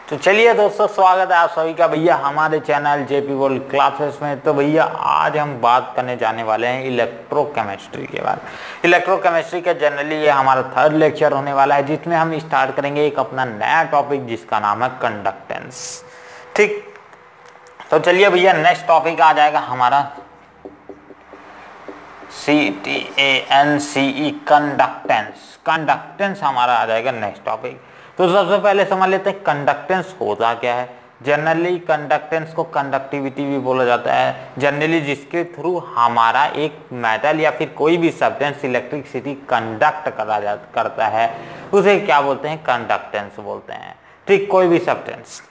तो चलिए दोस्तों, स्वागत है आप सभी का भैया हमारे चैनल जेपी वर्ल्ड क्लासेस में। तो भैया आज हम बात करने जाने वाले हैं इलेक्ट्रोकेमिस्ट्री के बारे। इलेक्ट्रोकेमिस्ट्री का जनरली ये हमारा थर्ड लेक्चर होने वाला है, जिसमें हम स्टार्ट करेंगे एक अपना नया टॉपिक जिसका नाम है कंडक्टेंस। ठीक, तो चलिए भैया नेक्स्ट टॉपिक आ जाएगा हमारा CTANCE कंडक्टेंस। कंडक्टेंस हमारा आ जाएगा नेक्स्ट टॉपिक। तो सबसे पहले समझ लेते हैं कंडक्टेंस होता क्या है। जनरली कंडक्टेंस को कंडक्टिविटी भी बोला जाता है। जनरली जिसके थ्रू हमारा एक मेटल या फिर कोई भी सब्सटेंस इलेक्ट्रिसिटी कंडक्ट करता है उसे क्या बोलते हैं, कंडक्टेंस बोलते हैं। ठीक, कोई भी सब्सटेंस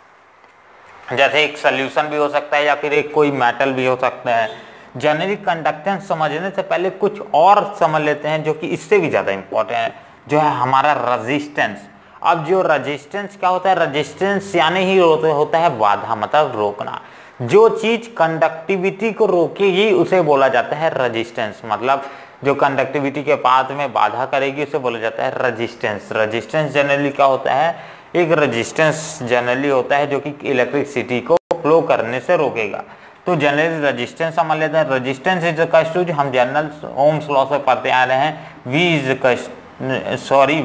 जैसे एक सोल्यूशन भी हो सकता है या फिर एक कोई मेटल भी हो सकता है। जनरली कंडक्टेंस समझने से पहले कुछ और समझ लेते हैं जो कि इससे भी ज़्यादा इम्पोर्टेंट है, जो है हमारा रेजिस्टेंस। अब जो रेजिस्टेंस क्या होता है, रेजिस्टेंस यानी ही होता है बाधा, मतलब रोकना। जो चीज कंडक्टिविटी को रोकेगी उसे बोला जाता है रेजिस्टेंस। मतलब जो कंडक्टिविटी के पाथ में बाधा करेगी उसे बोला जाता है रेजिस्टेंस। रेजिस्टेंस जनरली क्या होता है, एक रेजिस्टेंस जनरली होता है जो कि इलेक्ट्रिसिटी को फ्लो करने से रोकेगा। तो जनरली रेजिस्टेंस समझ लेते हैं। रेजिस्टेंस इज इक्वल टू, हम जनरल ओम्स लॉ से पढ़ते आ रहे हैं,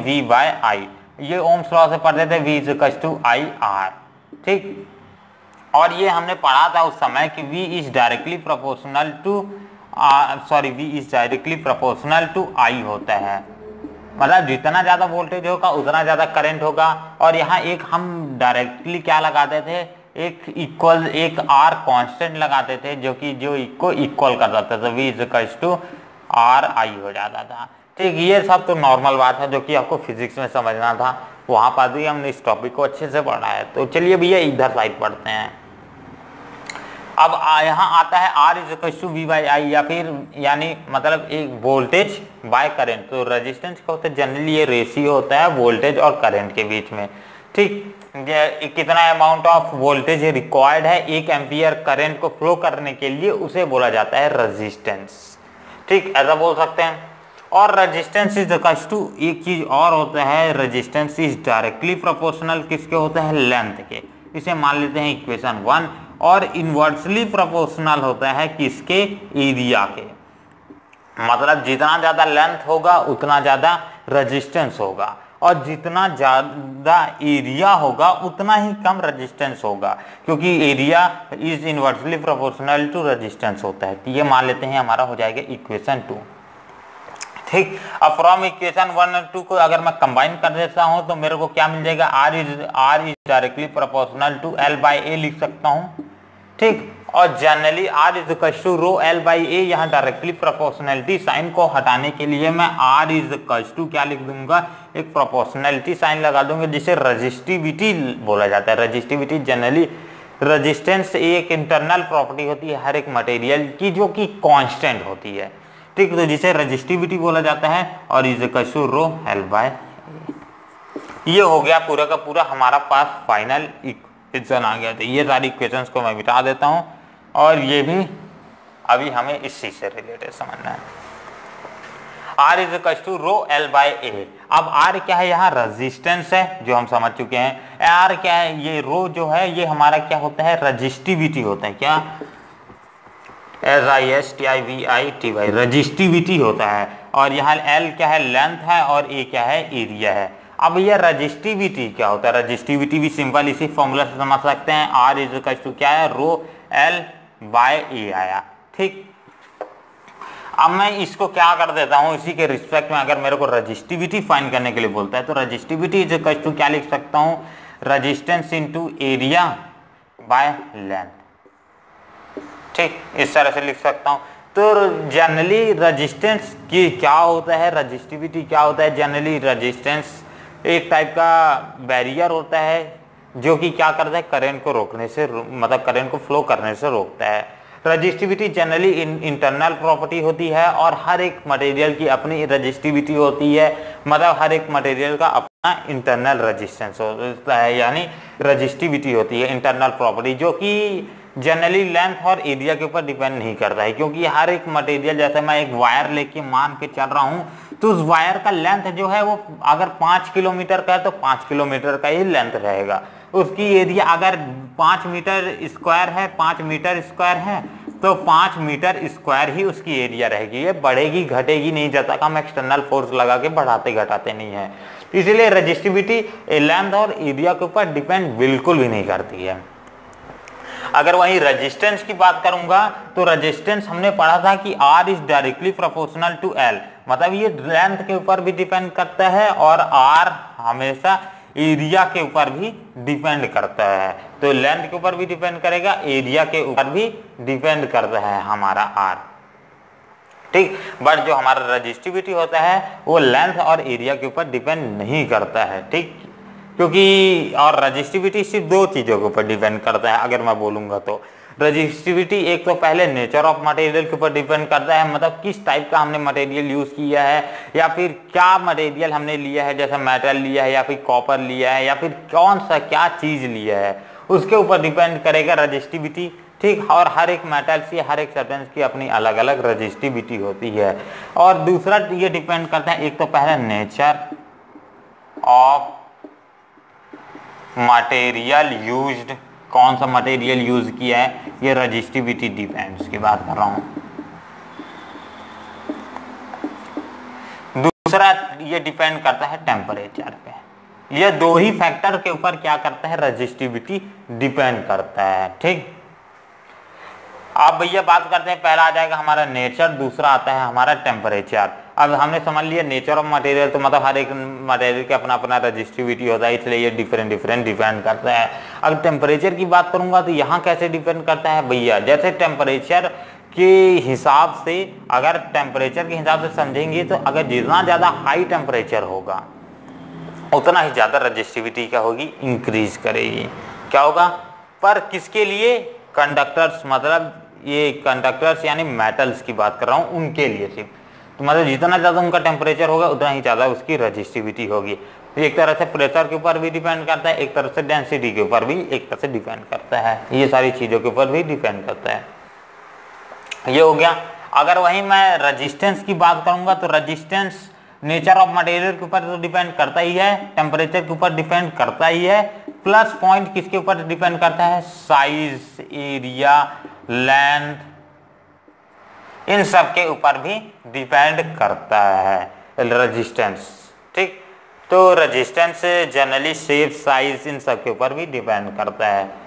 V बाय I। ये ओम्स लॉ से पढ़ते थे, V is equal to IR। ठीक, और ये हमने पढ़ा था उस समय कि V is directly proportional to I होता है। मतलब जितना ज्यादा वोल्टेज होगा उतना ज्यादा करंट होगा। और यहाँ एक हम डायरेक्टली क्या लगाते थे, एक R कांस्टेंट लगाते थे जो कि को इक्वल कर देता था, V is equal to RI हो जाता था। ठीक, ये सब तो नॉर्मल बात है जो कि आपको फिजिक्स में समझना था, वहां पर भी हमने इस टॉपिक को अच्छे से पढ़ा है। तो चलिए भैया इधर साइड पढ़ते हैं। अब यहाँ आता है R is equal to V by I, या फिर यानी मतलब एक वोल्टेज बाय करंट। तो रेजिस्टेंस क्या होता है, जनरली ये रेशियो होता है वोल्टेज और करंट के बीच में। ठीक, कितना अमाउंट ऑफ वोल्टेज रिक्वायर्ड है 1 एम्पियर करंट को फ्लो करने के लिए, उसे बोला जाता है रेजिस्टेंस। ठीक, ऐसा बोल सकते हैं। और रेजिस्टेंस इज इक्वल टू, एक चीज और होता है, रेजिस्टेंस इज डायरेक्टली प्रोपोर्शनल किसके होता है, लेंथ के। इसे मान लेते हैं इक्वेशन 1। और इनवर्सली प्रोपोर्शनल होता है किसके, एरिया के। मतलब जितना ज्यादा लेंथ होगा उतना ज्यादा रेजिस्टेंस होगा, और जितना ज्यादा एरिया होगा उतना ही कम रेजिस्टेंस होगा, क्योंकि area is inversely proportional to resistance होता है। तो ये मान लेते हैं हमारा हो जाएगा इक्वेशन 2। ठीक, अब फ्रॉम इक्वेशन 1 और 2 को अगर मैं कंबाइन कर देता हूं तो मेरे को क्या मिल जाएगा, R is directly proportional to L by A लिख सकता हूं। ठीक, और generally R is equal to rho L by A, यहाँ डायरेक्टली प्रोपोर्शनलिटी साइन को हटाने के लिए मैं R इज इक्वल टू क्या लिख दूंगा, एक प्रोपोर्शनलिटी साइन लगा दूंगा, जिसे रेजिस्टिविटी बोला जाता है। रेजिस्टिविटी जनरली, रेजिस्टेंस एक इंटरनल प्रॉपर्टी होती है हर एक मटेरियल की जो कि कांस्टेंट होती है। ठीक, तो जिसे रेजिस्टिविटी बोला जाता है, R is equal to rho L by A। ये हो गया पूरा का पूरा हमारा पास फाइनल इक्वेशन आ गया। तो ये सारी इक्वेशंस को मैं मिटा देता हूं, और ये भी अभी हमें इसी से रिलेटेड समझना है। R is equal to rho L by A। अब R क्या है, यहाँ रेजिस्टेंस है जो हम समझ चुके हैं। R क्या है, ये रो जो है ये हमारा क्या होता है, रेजिस्टिविटी होता है। क्या, RISTIVITY, रेजिस्टिविटी होता है। और यहाँ L क्या है, लेंथ है, और A क्या है, एरिया है। अब ये रेजिस्टिविटी क्या होता है, रेजिस्टिविटी भी सिंपल इसी फॉर्मूला से समझ सकते हैं। R इज इक्वल टू क्या है, रो L बाय A आया। ठीक, अब मैं इसको क्या कर देता हूँ, इसी के रिस्पेक्ट में अगर मेरे को रेजिस्टिविटी फाइंड करने के लिए बोलता है तो रेजिस्टिविटी इज इक्वल टू क्या लिख सकता हूँ, resistance into area by length. ठीक, इस तरह से लिख सकता हूं। तो जनरली रेजिस्टेंस की क्या होता है, रेजिस्टिविटी क्या होता है, जनरली रेजिस्टेंस एक टाइप का बैरियर होता है जो कि क्या करता है, करंट को रोकने से, मतलब करंट को फ्लो करने से रोकता है। रेजिस्टिविटी जनरली इंटरनल प्रॉपर्टी होती है, और हर एक मटेरियल की अपनी रेजिस्टिविटी होती है। मतलब हर एक मटेरियल का अपना इंटरनल रेजिस्टेंस होता है, यानी रेजिस्टिविटी होती है इंटरनल प्रॉपर्टी, जो कि जनरली लेंथ और एरिया के ऊपर डिपेंड नहीं करता है। क्योंकि हर एक मटेरियल, जैसे मैं एक वायर लेके मान के चल रहा हूँ, तो उस वायर का लेंथ जो है वो अगर 5 किलोमीटर का है तो 5 किलोमीटर का ही लेंथ रहेगा। उसकी एरिया अगर 5 मीटर स्क्वायर है, 5 मीटर स्क्वायर है, तो 5 मीटर स्क्वायर ही उसकी एरिया रहेगी, ये बढ़ेगी घटेगी नहीं, जब तक हम एक्सटर्नल फोर्स लगा के बढ़ाते घटाते नहीं है। इसलिए रजिस्टिविटी लेंथ और एरिया के ऊपर डिपेंड बिल्कुल भी नहीं करती है। अगर वही रेजिस्टेंस की बात करूंगा तो रेजिस्टेंस हमने पढ़ा था कि R is directly proportional to L, मतलब ये लेंथ के ऊपर भी डिपेंड करता है और R हमेशा एरिया के ऊपर भी डिपेंड करता है। तो लेंथ के ऊपर भी डिपेंड करेगा, एरिया के ऊपर भी डिपेंड करता है हमारा R, ठीक। बट जो हमारा रेजिस्टिविटी होता है वो लेंथ और एरिया के ऊपर डिपेंड नहीं करता है, ठीक। क्योंकि और रेजिस्टिविटी सिर्फ दो चीज़ों के ऊपर डिपेंड करता है। अगर मैं बोलूँगा तो रेजिस्टिविटी एक तो पहले नेचर ऑफ मटेरियल के ऊपर डिपेंड करता है, मतलब किस टाइप का हमने मटेरियल यूज़ किया है या फिर क्या मटेरियल हमने लिया है, जैसे मेटल लिया है या फिर कॉपर लिया है या फिर कौन सा क्या चीज़ लिया है, उसके ऊपर डिपेंड करेगा रेजिस्टिविटी, ठीक। और हर एक मेटल्स की, हर एक सब्सटेंस की अपनी अलग अलग रेजिस्टिविटी होती है। और दूसरा ये डिपेंड करता है एक तो पहले नेचर ऑफ मटेरियल यूज्ड, कौन सा मटेरियल यूज किया है, ये रेजिस्टिविटी डिपेंड्स की बात कर रहा हूं। दूसरा ये डिपेंड करता है टेम्परेचर पे। ये दो ही फैक्टर के ऊपर क्या करता है, रेजिस्टिविटी डिपेंड करता है, ठीक। अब भैया बात करते हैं, पहला आ जाएगा हमारा नेचर, दूसरा आता है हमारा टेम्परेचर। अब हमने समझ लिया नेचर ऑफ मटेरियल, तो मतलब हर एक मटेरियल का अपना अपना रेजिस्टिविटी होता है, इसलिए ये डिफरेंट डिपेंड करता है। अगर टेम्परेचर की बात करूंगा तो यहाँ कैसे डिपेंड करता है भैया, जैसे टेम्परेचर के हिसाब से, अगर टेम्परेचर के हिसाब से समझेंगे तो अगर जितना ज़्यादा हाई टेम्परेचर होगा उतना ही ज़्यादा रेजिस्टिविटी क्या होगी, इंक्रीज करेगी। क्या होगा, पर किसके लिए, कंडक्टर्स, मतलब ये कंडक्टर्स यानी मेटल्स की बात कर रहा हूँ, उनके लिए सिर्फ। तो मतलब जितना ज़्यादा उनका टेम्परेचर होगा उतना ही ज़्यादा उसकी रेजिस्टिविटी होगी। तो एक तरह से प्रेशर के ऊपर भी डिपेंड करता है, एक तरह से डेंसिटी के ऊपर भी एक तरह से डिपेंड करता है, ये सारी चीज़ों के ऊपर भी डिपेंड करता है। ये हो गया। अगर वहीं मैं रेजिस्टेंस की बात करूँगा तो रेजिस्टेंस नेचर ऑफ मटेरियल के ऊपर तो डिपेंड करता ही है, टेम्परेचर के ऊपर डिपेंड करता ही है, प्लस पॉइंट किसके ऊपर डिपेंड करता है, साइज, एरिया, लेंथ, इन सब के ऊपर भी डिपेंड करता है रेजिस्टेंस, ठीक। तो रेजिस्टेंस जनरली शेप, साइज, इन सब के ऊपर भी डिपेंड करता है।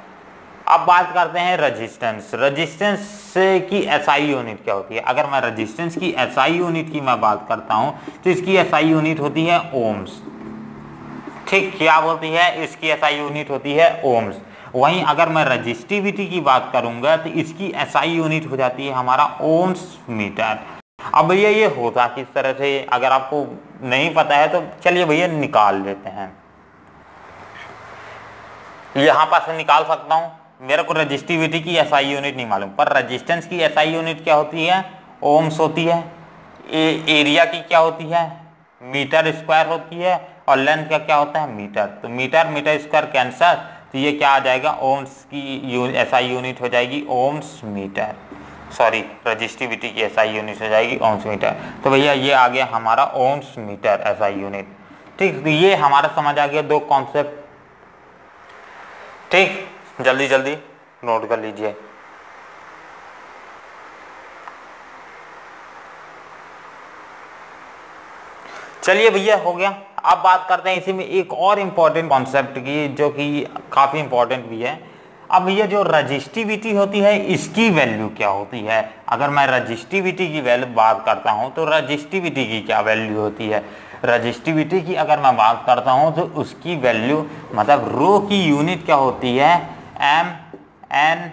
अब बात करते हैं रेजिस्टेंस। रेजिस्टेंस की एसआई यूनिट क्या होती है। अगर मैं रेजिस्टेंस की एसआई यूनिट की मैं बात करता हूं तो इसकी एसआई यूनिट होती है ओम्स, ठीक। क्या होती है, इसकी एसआई यूनिट होती है ओम्स। वहीं अगर मैं रेजिस्टिविटी की बात करूंगा तो इसकी एसआई यूनिट हो जाती है हमारा ओम्स मीटर। अब भैया ये होता किस तरह से, अगर आपको नहीं पता है तो चलिए भैया निकाल लेते हैं, यहां पास निकाल सकता हूं। मेरे को रेजिस्टिविटी की एसआई यूनिट नहीं मालूम, पर रेजिस्टेंस की एसआई यूनिट क्या होती है, ओम्स होती है। एरिया की क्या होती है, मीटर स्क्वायर होती है, और लेंथ का क्या होता है, मीटर। तो मीटर मीटर स्क्वायर कैंसर, तो ये क्या आ जाएगा, ओम्स की एसआई यूनिट हो जाएगी ओम्स मीटर, सॉरी रेजिस्टिविटी की एसआई यूनिट हो जाएगी ओम्स मीटर। तो भैया ये आ गया हमारा ओम्स मीटर एसआई यूनिट, ठीक। तो ये हमारा समझ आ गया दो कॉन्सेप्ट, ठीक। जल्दी जल्दी नोट कर लीजिए। चलिए भैया हो गया। अब बात करते हैं इसी में एक और इम्पोर्टेंट कॉन्सेप्ट की, जो कि काफी इंपॉर्टेंट भी है। अब ये जो रजिस्टिविटी होती है इसकी वैल्यू क्या होती है। अगर मैं रजिस्टिविटी की वैल्यू बात करता हूं तो रजिस्टिविटी की क्या वैल्यू होती है। रजिस्टिविटी की अगर मैं बात करता हूं तो उसकी वैल्यू, मतलब रो की यूनिट क्या होती है, m N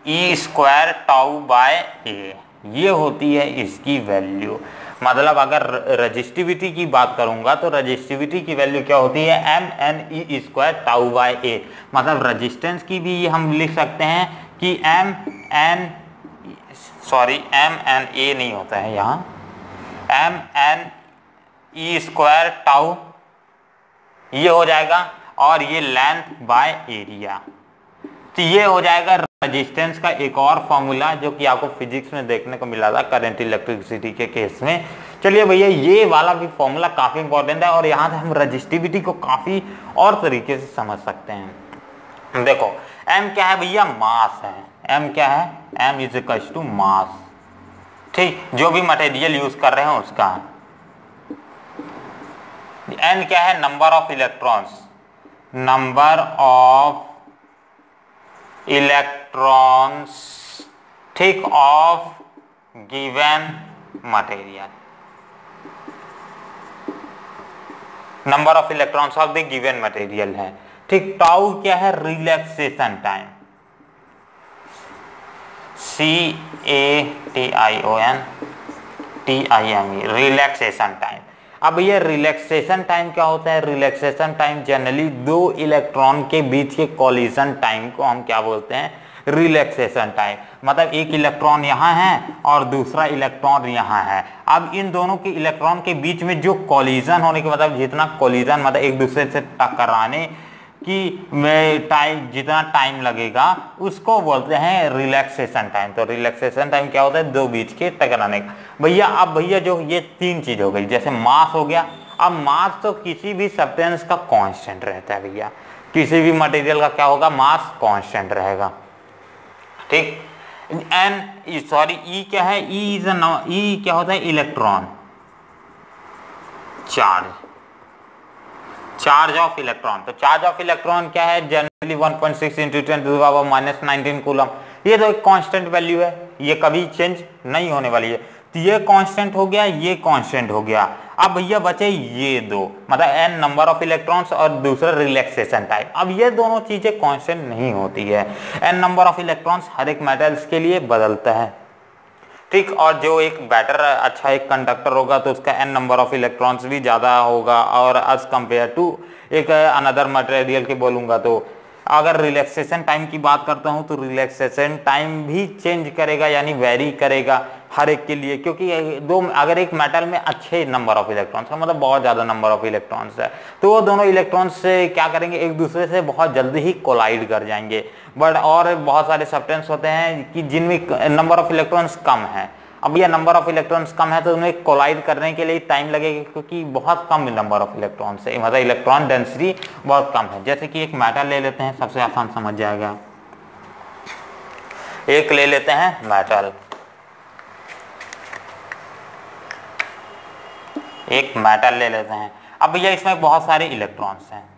E square tau by A, ये होती है इसकी वैल्यू। मतलब अगर रजिस्टिविटी की बात करूंगा तो रजिस्टिविटी की वैल्यू क्या होती है, m N E square tau by A. मतलब रेजिस्टेंस की भी हम लिख सकते हैं कि एम एन ए नहीं होता है यहाँ, M N E square tau ये हो जाएगा, और ये लेंथ बाय एरिया। तो ये हो जाएगा रेजिस्टेंस का एक और फॉर्मूला जो कि आपको फिजिक्स में देखने को मिला था करंट इलेक्ट्रिसिटी के केस में, चलिए भैया ये वाला भी फॉर्मूला काफी इंपॉर्टेंट है और यहाँ से हम रजिस्टिविटी को काफी और तरीके से समझ सकते हैं। देखो m क्या है भैया, मास है। m क्या है, m is equal to mass, ठीक, जो भी मटेरियल यूज कर रहे हैं उसका। n क्या है, number of electrons, number of electrons, ठीक, of given material, number of electrons of the given material है, ठीक। टाउ क्या है, relaxation time, CATION relaxation time. अब ये रिलैक्सेशन टाइम क्या होता है, रिलैक्सेशन टाइम जनरली दो इलेक्ट्रॉन के बीच के कॉलिजन टाइम को हम क्या बोलते हैं, रिलैक्सेशन टाइम। मतलब एक इलेक्ट्रॉन यहाँ है और दूसरा इलेक्ट्रॉन यहाँ है, अब इन दोनों के इलेक्ट्रॉन के बीच में जो कॉलिजन होने के मतलब जितना कॉलिजन मतलब एक दूसरे से टकराने की टाइम, जितना टाइम लगेगा उसको बोलते हैं रिलैक्सेशन टाइम। तो रिलैक्सेशन टाइम क्या होता है, दो बीच के टकराने का। भैया अब भैया जो ये तीन चीज हो गई, जैसे मास हो गया, अब मास तो किसी भी सब्सटेंस का कांस्टेंट रहता है भैया, किसी भी मटेरियल का क्या होगा, मास कांस्टेंट रहेगा, ठीक। एन सॉरी ई क्या है, ई क्या होता है, इलेक्ट्रॉन चार्ज ऑफ इलेक्ट्रॉन। तो चार्ज ऑफ इलेक्ट्रॉन क्या है, जनरली 1.6 × 10⁻⁻19 कूलम। ये तो एक कांस्टेंट वैल्यू है, ये कभी चेंज नहीं होने वाली है। तो ये कांस्टेंट हो गया, ये कांस्टेंट हो गया। अब भैया बचे ये दो, मतलब n नंबर ऑफ इलेक्ट्रॉन्स और दूसरा रिलैक्सेशन टाइम। अब ये दोनों चीजें कांस्टेंट नहीं होती है। n नंबर ऑफ इलेक्ट्रॉन्स हर एक मेटल्स के लिए बदलता है, ठीक। और जो एक बेटर अच्छा एक कंडक्टर होगा तो उसका n नंबर ऑफ इलेक्ट्रॉन्स भी ज़्यादा होगा और एज कंपेयर टू एक अनदर मटेरियल के बोलूँगा। तो अगर रिलैक्सेशन टाइम की बात करता हूँ तो रिलैक्सेशन टाइम भी चेंज करेगा, यानी वेरी करेगा हर एक के लिए, क्योंकि अगर एक मेटल में अच्छे नंबर ऑफ इलेक्ट्रॉन्स है, मतलब बहुत ज़्यादा नंबर ऑफ इलेक्ट्रॉन्स है, तो वो दोनों इलेक्ट्रॉन्स से क्या करेंगे, एक दूसरे से बहुत जल्दी ही कोलाइड कर जाएंगे। बट और बहुत सारे सब्सटेंस होते हैं कि जिनमें नंबर ऑफ इलेक्ट्रॉन्स कम है। अब ये नंबर ऑफ इलेक्ट्रॉन्स कम है तो उन्हें कोलाइड करने के लिए टाइम लगेगा, क्योंकि बहुत कम नंबर ऑफ इलेक्ट्रॉन्स है, मतलब इलेक्ट्रॉन डेंसिटी बहुत कम है। जैसे कि एक मेटल ले लेते हैं, सबसे आसान समझ जाएगा, एक ले लेते हैं मेटल, एक मेटल ले लेते हैं। अब भैया इसमें बहुत सारे इलेक्ट्रॉन्स हैं,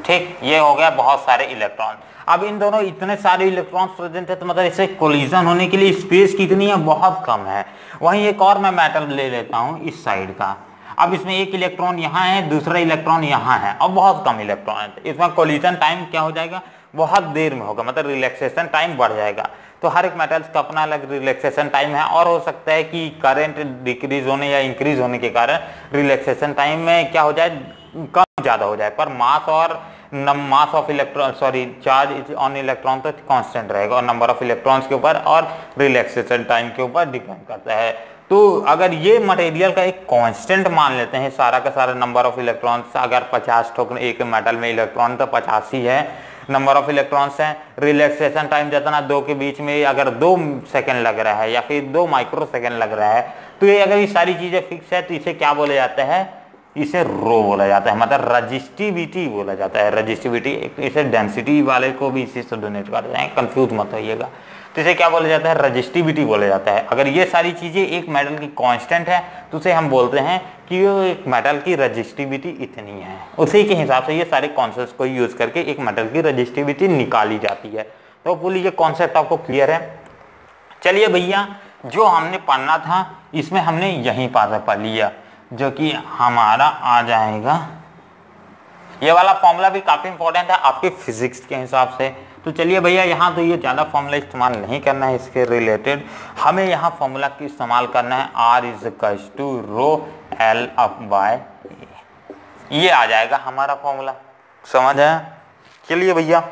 ठीक, ये हो गया बहुत सारे इलेक्ट्रॉन। अब इन दोनों इतने सारे इलेक्ट्रॉन्स प्रेजेंट है तो मतलब इसे कोलिजन होने के लिए स्पेस कितनी है, बहुत कम है। वहीं एक और मैं मेटल ले लेता हूँ इस साइड का, अब इसमें एक इलेक्ट्रॉन यहाँ है, दूसरा इलेक्ट्रॉन यहाँ है, अब बहुत कम इलेक्ट्रॉन है, तो इसमें कोलिजन टाइम क्या हो जाएगा, बहुत देर में होगा, मतलब रिलैक्सेशन टाइम बढ़ जाएगा। तो हर एक मेटल्स का अपना अलग रिलैक्सेशन टाइम है, और हो सकता है कि करंट डिक्रीज होने या इंक्रीज होने के कारण रिलैक्सेशन टाइम में क्या हो जाए, कम ज़्यादा हो जाए। पर मास और mass of electron charge on electron तो कांस्टेंट रहेगा, और नंबर ऑफ इलेक्ट्रॉन्स के ऊपर और रिलैक्सेशन टाइम के ऊपर डिपेंड करता है। तो अगर ये मटेरियल का एक कांस्टेंट मान लेते हैं, सारा का सारा नंबर ऑफ इलेक्ट्रॉन्स, अगर 50 ठोक एक मेटल में इलेक्ट्रॉन तो 50 ही है नंबर ऑफ इलेक्ट्रॉन्स हैं। रिलैक्सेशन टाइम जितना दो के बीच में अगर 2 सेकंड लग रहा है या फिर 2 माइक्रो सेकंड लग रहा है, तो ये अगर ये सारी चीजें फिक्स है तो इसे क्या बोला जाता है, इसे रो बोला जाता है, मतलब रजिस्टिविटी बोला जाता है। रजिस्टिविटी, इसे डेंसिटी वाले को भी इसी से डोनेट करते हैं, कंफ्यूज मत होइएगा। तो इसे क्या बोला जाता है, रजिस्टिविटी बोला जाता है। अगर ये सारी चीजें एक मेटल की कांस्टेंट है तो उसे हम बोलते हैं कि वो एक मेटल की रजिस्टिविटी इतनी है। उसी के हिसाब से ये सारे कॉन्सेप्ट को यूज करके एक मेटल की रजिस्टिविटी निकाली जाती है। तो बोलिए ये कॉन्सेप्ट आपको क्लियर है। चलिए भैया, जो हमने पढ़ना था इसमें हमने यहीं पास पढ़ लिया, जो कि हमारा आ जाएगा, ये वाला फॉर्मूला भी काफी इंपॉर्टेंट है आपके फिजिक्स के हिसाब से। तो चलिए भैया, यहाँ तो ये ज़्यादा फॉर्मूला इस्तेमाल नहीं करना है, इसके रिलेटेड हमें यहाँ फॉर्मूला की इस्तेमाल करना है, R = ρL/A। ये आ जाएगा हमारा फॉर्मूला, समझ आया। चलिए भैया,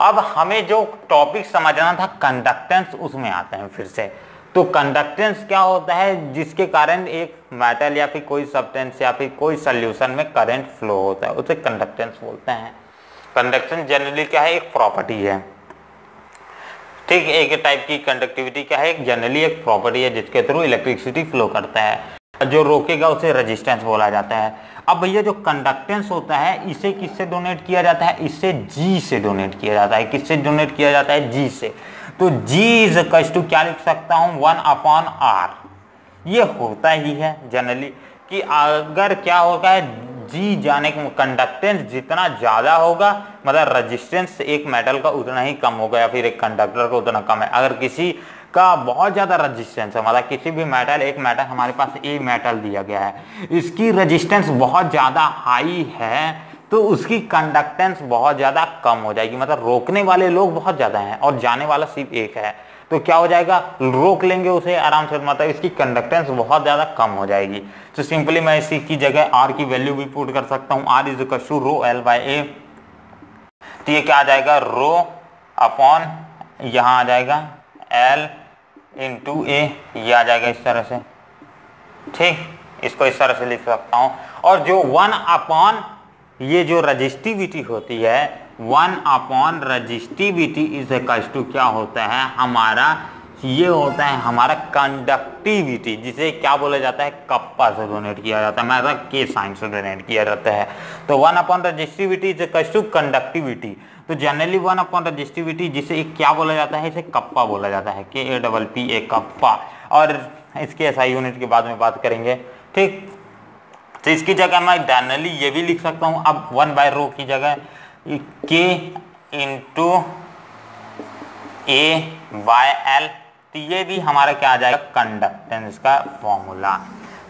अब हमें जो टॉपिक समझना था कंडक्टेंस, उसमें आते हैं फिर से। तो कंडक्टेंस क्या होता है, जिसके कारण एक मेटल या फिर कोई सब्सटेंस या फिर कोई सॉल्यूशन में करंट फ्लो होता है, उसे कंडक्टेंस बोलते हैं। कंडक्टेंस जनरली क्या है, एक प्रॉपर्टी है, ठीक, एक टाइप की कंडक्टिविटी क्या है, जनरली एक प्रॉपर्टी है जिसके थ्रू इलेक्ट्रिसिटी फ्लो करता है। जो रोकेगा उसे रेजिस्टेंस बोला जाता है। अब भैया जो कंडक्टेंस होता है इसे किससे डोनेट किया जाता है, इससे जी से डोनेट किया जाता है। किससे डोनेट किया जाता है, जी से। तो जी इज इक्वल टू क्या लिख सकता हूं, 1/r। ये होता ही है जनरली कि अगर क्या होगा है, जी जाने का कंडक्टेंस जितना ज्यादा होगा मतलब रेजिस्टेंस एक मेटल का उतना ही कम होगा या फिर एक कंडक्टर का उतना कम है। अगर किसी का बहुत ज्यादा रेजिस्टेंस है, मतलब किसी भी मेटल, एक मेटल हमारे पास ए मेटल दिया गया है, इसकी रेजिस्टेंस बहुत ज्यादा हाई है तो उसकी कंडक्टेंस बहुत ज्यादा कम हो जाएगी। मतलब रोकने वाले लोग बहुत ज्यादा हैं और जाने वाला सिर्फ एक है, तो क्या हो जाएगा, रोक लेंगे उसे आराम से, मतलब इसकी कंडक्टेंस बहुत ज्यादा कम हो जाएगी। तो सिंपली मैं इसी की जगह आर की वैल्यू भी पुट कर सकता हूँ, R is equal to rho L by A. तो ये क्या आ जाएगा, रो अपॉन यहाँ आ जाएगा एल इंटू ए, ये आ जाएगा इस तरह से। ठीक, इसको इस तरह से लिख सकता हूँ। और जो 1 ये जो रजिस्टिविटी होती है, 1 रजिस्टिविटी इज इक्वल टू क्या होता है हमारा, ये होता है हमारा कंडक्टिविटी, जिसे क्या बोला जाता है, कप्पा से डोनेट किया जाता है, मतलब के साइन से डोनेट किया जाता है। तो 1 resistivity is equal to conductivity. तो जनरली 1 रजिस्टिविटी जिसे क्या बोला जाता है, इसे कप्पा बोला जाता है, KAPPA कप्पा। और इसके एसआई यूनिट के बाद में बात करेंगे। ठीक, तो इसकी जगह मैं जनरली ये भी लिख सकता हूँ, अब 1/रो की जगह K इंटू A/L। तो ये भी हमारा क्या आ जाएगा, कंडक्टेंस का फॉर्मूला।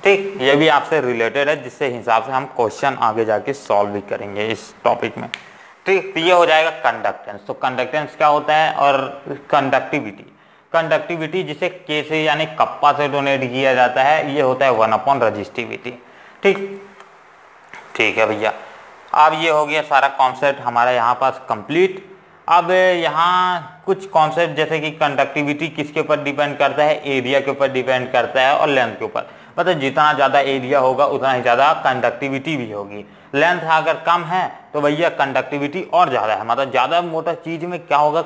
ठीक, ये भी आपसे रिलेटेड है, जिससे हिसाब से हम क्वेश्चन आगे जाके सॉल्व भी करेंगे इस टॉपिक में। ठीक, तो ये हो जाएगा कंडक्टेंस। तो कंडक्टेंस क्या होता है, और कंडक्टिविटी जिसे के से यानी कप्पा से डोनेट किया जाता है, ये होता है 1 रजिस्टिविटी। ठीक है भैया, अब ये हो गया सारा कॉन्सेप्ट हमारा यहाँ पास कंप्लीट। अब यहाँ कुछ कॉन्सेप्ट जैसे कि कंडक्टिविटी किसके ऊपर डिपेंड करता है, एरिया के ऊपर डिपेंड करता है और लेंथ के ऊपर। मतलब जितना ज़्यादा एरिया होगा उतना ही ज़्यादा कंडक्टिविटी भी होगी। लेंथ अगर कम है तो भैया कंडक्टिविटी और ज़्यादा है। मतलब ज़्यादा मोटा चीज़ में क्या होगा,